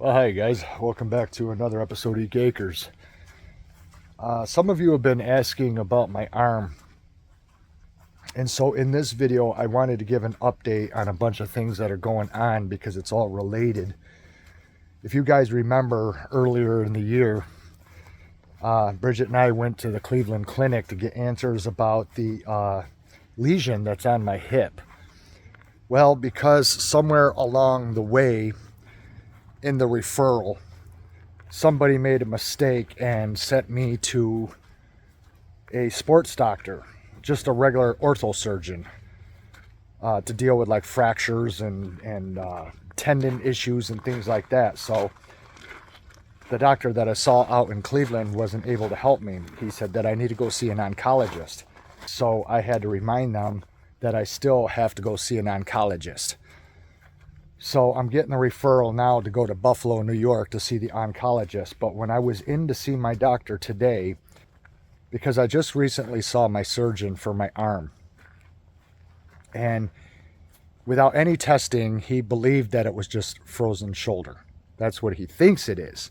Well, hi guys, welcome back to another episode of Gakers. Some of you have been asking about my arm, and so in this video I wanted to give an update on a bunch of things that are going on because it's all related. If you guys remember earlier in the year, Bridget and I went to the Cleveland Clinic to get answers about the lesion that's on my hip. Well, because somewhere along the way in the referral, somebody made a mistake and sent me to a sports doctor, just a regular ortho surgeon, to deal with like fractures and tendon issues and things like that. So the doctor that I saw out in Cleveland wasn't able to help me. He said that I need to go see an oncologist. So I had to remind them that I still have to go see an oncologist. So I'm getting a referral now to go to Buffalo, New York to see the oncologist. But when I was in to see my doctor today, because I just recently saw my surgeon for my arm, and without any testing, he believed that it was just frozen shoulder. That's what he thinks it is.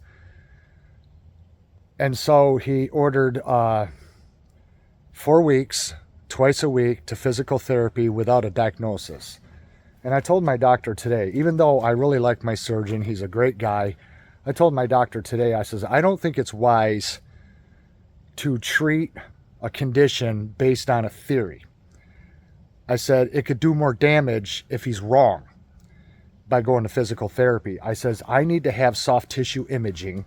And so he ordered 4 weeks, twice a week, to physical therapy without a diagnosis. And I told my doctor today, even though I really like my surgeon, he's a great guy, I told my doctor today, I says, I don't think it's wise to treat a condition based on a theory. I said, it could do more damage if he's wrong by going to physical therapy. I says, I need to have soft tissue imaging.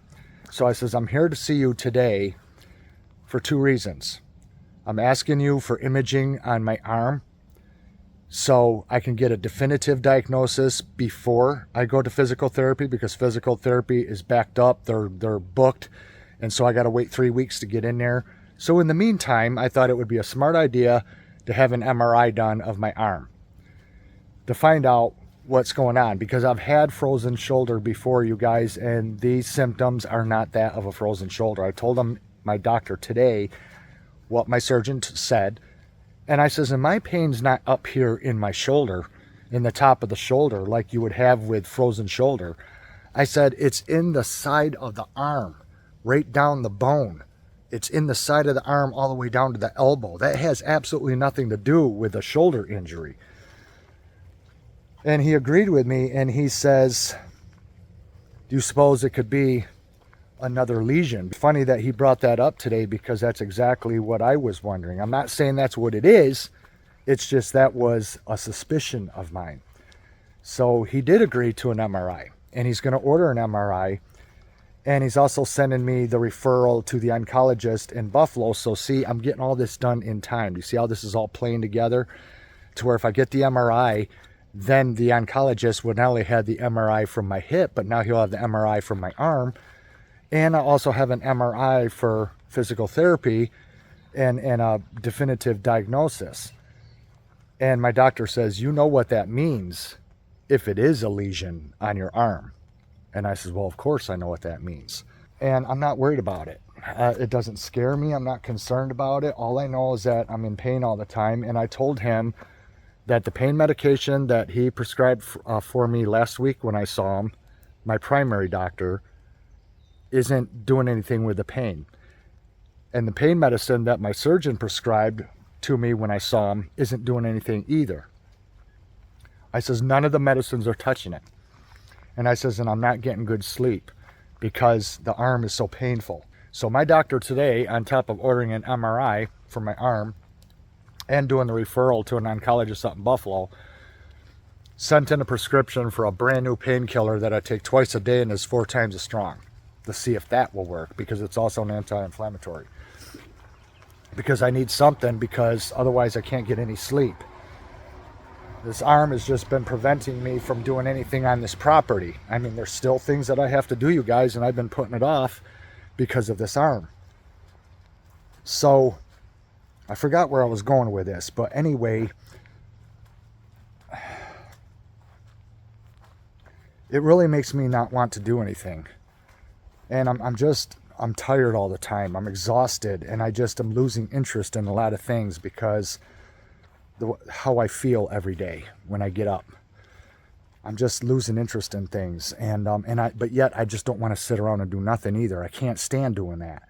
So I says, I'm here to see you today for 2 reasons. I'm asking you for imaging on my arm so I can get a definitive diagnosis before I go to physical therapy, because physical therapy is backed up. They're booked. And so I got to wait 3 weeks to get in there. So in the meantime, I thought it would be a smart idea to have an MRI done of my arm to find out what's going on, because I've had frozen shoulder before, you guys, and these symptoms are not that of a frozen shoulder. I told my doctor today what my surgeon said. And I says, and my pain's not up here in my shoulder, in the top of the shoulder, like you would have with frozen shoulder. I said, it's in the side of the arm, right down the bone. It's in the side of the arm all the way down to the elbow. That has absolutely nothing to do with a shoulder injury. And he agreed with me, and he says, do you suppose it could be another lesion? Funny that he brought that up today, because that's exactly what I was wondering. I'm not saying that's what it is. It's just that was a suspicion of mine. So he did agree to an MRI, and he's going to order an MRI, and he's also sending me the referral to the oncologist in Buffalo. So see, I'm getting all this done in time. You see how this is all playing together, to where if I get the MRI, then the oncologist would not only have the MRI from my hip, but now he'll have the MRI from my arm. And I also have an MRI for physical therapy and a definitive diagnosis. And my doctor says, you know what that means if it is a lesion on your arm. And I says, well, of course I know what that means. And I'm not worried about it. It doesn't scare me. I'm not concerned about it. All I know is that I'm in pain all the time. And I told him that the pain medication that he prescribed for me last week when I saw him, my primary doctor, isn't doing anything with the pain. And the pain medicine that my surgeon prescribed to me when I saw him isn't doing anything either. I says, none of the medicines are touching it. And I says, and I'm not getting good sleep because the arm is so painful. So my doctor today, on top of ordering an MRI for my arm and doing the referral to an oncologist up in Buffalo, sent in a prescription for a brand new painkiller that I take twice a day and is 4 times as strong, to see if that will work, because it's also an anti-inflammatory. Because I need something, because otherwise I can't get any sleep. This arm has just been preventing me from doing anything on this property. I mean, there's still things that I have to do, you guys, and I've been putting it off because of this arm. So I forgot where I was going with this, but anyway, it really makes me not want to do anything. And I'm tired all the time. I'm exhausted, and I just am losing interest in a lot of things because how I feel every day when I get up. I'm just losing interest in things. But yet I just don't want to sit around and do nothing either. I can't stand doing that.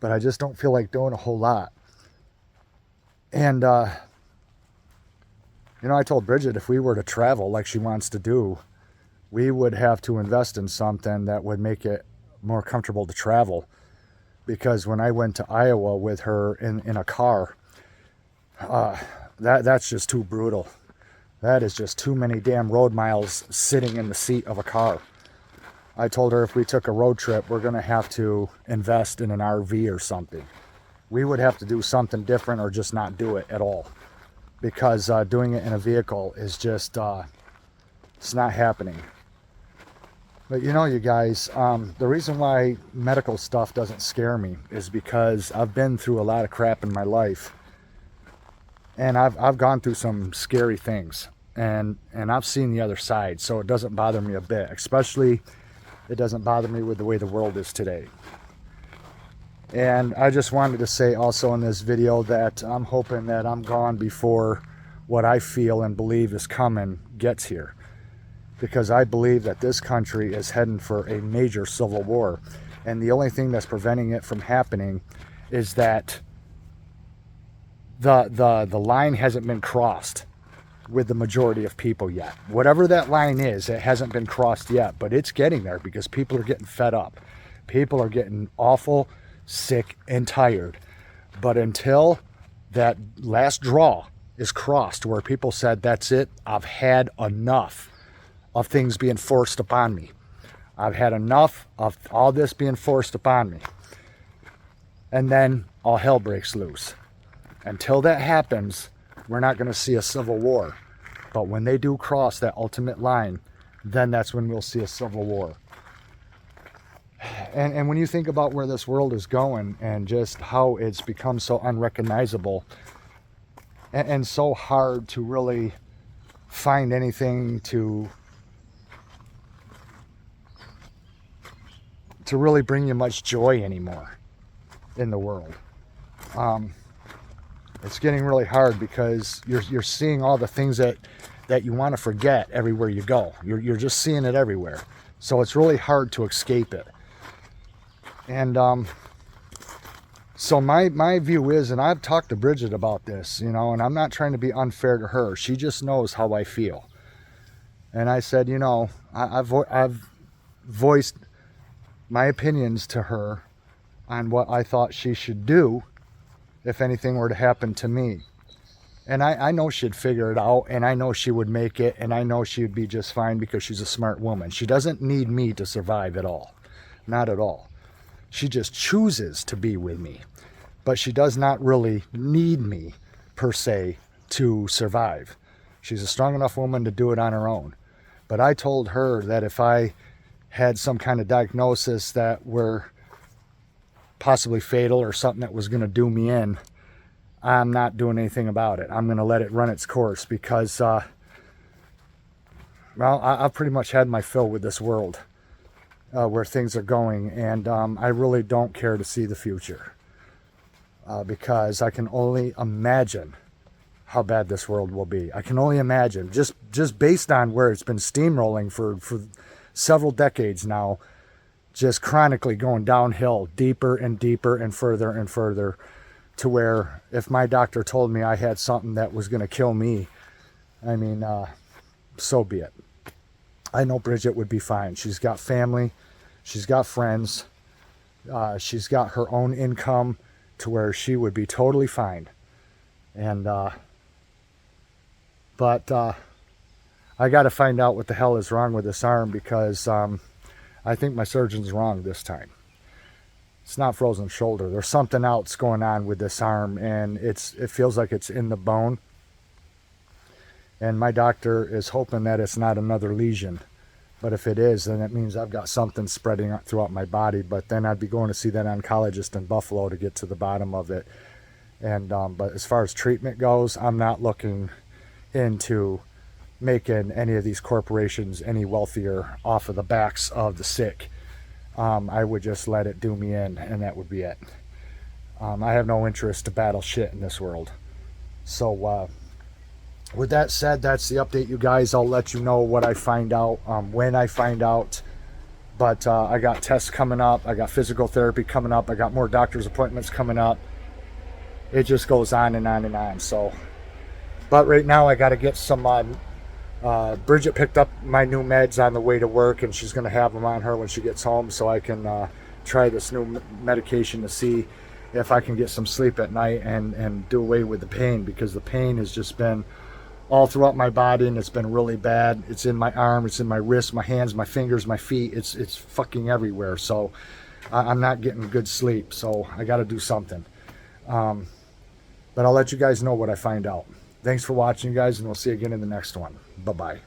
But I just don't feel like doing a whole lot. And, you know, I told Bridget if we were to travel like she wants to do, we would have to invest in something that would make it more comfortable to travel. Because when I went to Iowa with her in a car, that's just too brutal. That is just too many damn road miles sitting in the seat of a car. I told her if we took a road trip, we're going to have to invest in an RV or something. We would have to do something different or just not do it at all. Because doing it in a vehicle is just, it's not happening. But you know, you guys, the reason why medical stuff doesn't scare me is because I've been through a lot of crap in my life. And I've gone through some scary things. And I've seen the other side, so it doesn't bother me a bit. Especially, it doesn't bother me with the way the world is today. And I just wanted to say also in this video that I'm hoping that I'm gone before what I feel and believe is coming gets here. Because I believe that this country is heading for a major civil war. And the only thing that's preventing it from happening is that the line hasn't been crossed with the majority of people yet. Whatever that line is, it hasn't been crossed yet, but it's getting there because people are getting fed up. People are getting awful, sick, and tired. But until that last draw is crossed where people said, that's it, I've had enough of things being forced upon me. I've had enough of all this being forced upon me. And then all hell breaks loose. Until that happens, we're not going to see a civil war. But when they do cross that ultimate line, then that's when we'll see a civil war. And when you think about where this world is going and just how it's become so unrecognizable and so hard to really find anything to really bring you much joy anymore in the world. It's getting really hard because you're seeing all the things that you want to forget everywhere you go. You're just seeing it everywhere. So it's really hard to escape it. And so my view is, and I've talked to Bridget about this, you know, and I'm not trying to be unfair to her. She just knows how I feel. And I said, you know, I've voiced my opinions to her on what I thought she should do if anything were to happen to me. And I know she'd figure it out, and I know she would make it, and I know she would be just fine because she's a smart woman. She doesn't need me to survive at all. Not at all. She just chooses to be with me. But she does not really need me, per se, to survive. She's a strong enough woman to do it on her own. But I told her that if I had some kind of diagnosis that were possibly fatal or something that was going to do me in, I'm not doing anything about it. I'm going to let it run its course because, well, I've pretty much had my fill with this world, where things are going, and I really don't care to see the future because I can only imagine how bad this world will be. I can only imagine, just based on where it's been steamrolling for several decades now, just chronically going downhill deeper and deeper and further, to where if my doctor told me I had something that was going to kill me, I mean, so be it. I know Bridget would be fine. She's got family. She's got friends. She's got her own income to where she would be totally fine. And, but I got to find out what the hell is wrong with this arm because I think my surgeon's wrong this time. It's not frozen shoulder. There's something else going on with this arm, and it feels like it's in the bone. And my doctor is hoping that it's not another lesion. But if it is, then it means I've got something spreading throughout my body. But then I'd be going to see that oncologist in Buffalo to get to the bottom of it. And but as far as treatment goes, I'm not looking into making any of these corporations any wealthier off of the backs of the sick. I would just let it do me in, and that would be it. I have no interest to battle shit in this world. So with that said, that's the update, you guys. I'll let you know what I find out, when I find out. But I got tests coming up. I got physical therapy coming up. I got more doctor's appointments coming up. It just goes on and on and on. So, but right now I got to get some, Bridget picked up my new meds on the way to work, and she's going to have them on her when she gets home, so I can try this new medication to see if I can get some sleep at night and do away with the pain, because the pain has just been all throughout my body, and it's been really bad. It's in my arm, it's in my wrist, my hands, my fingers, my feet. It's fucking everywhere. So I'm not getting good sleep. So I got to do something. But I'll let you guys know what I find out. Thanks for watching, you guys, and we'll see you again in the next one. Bye-bye.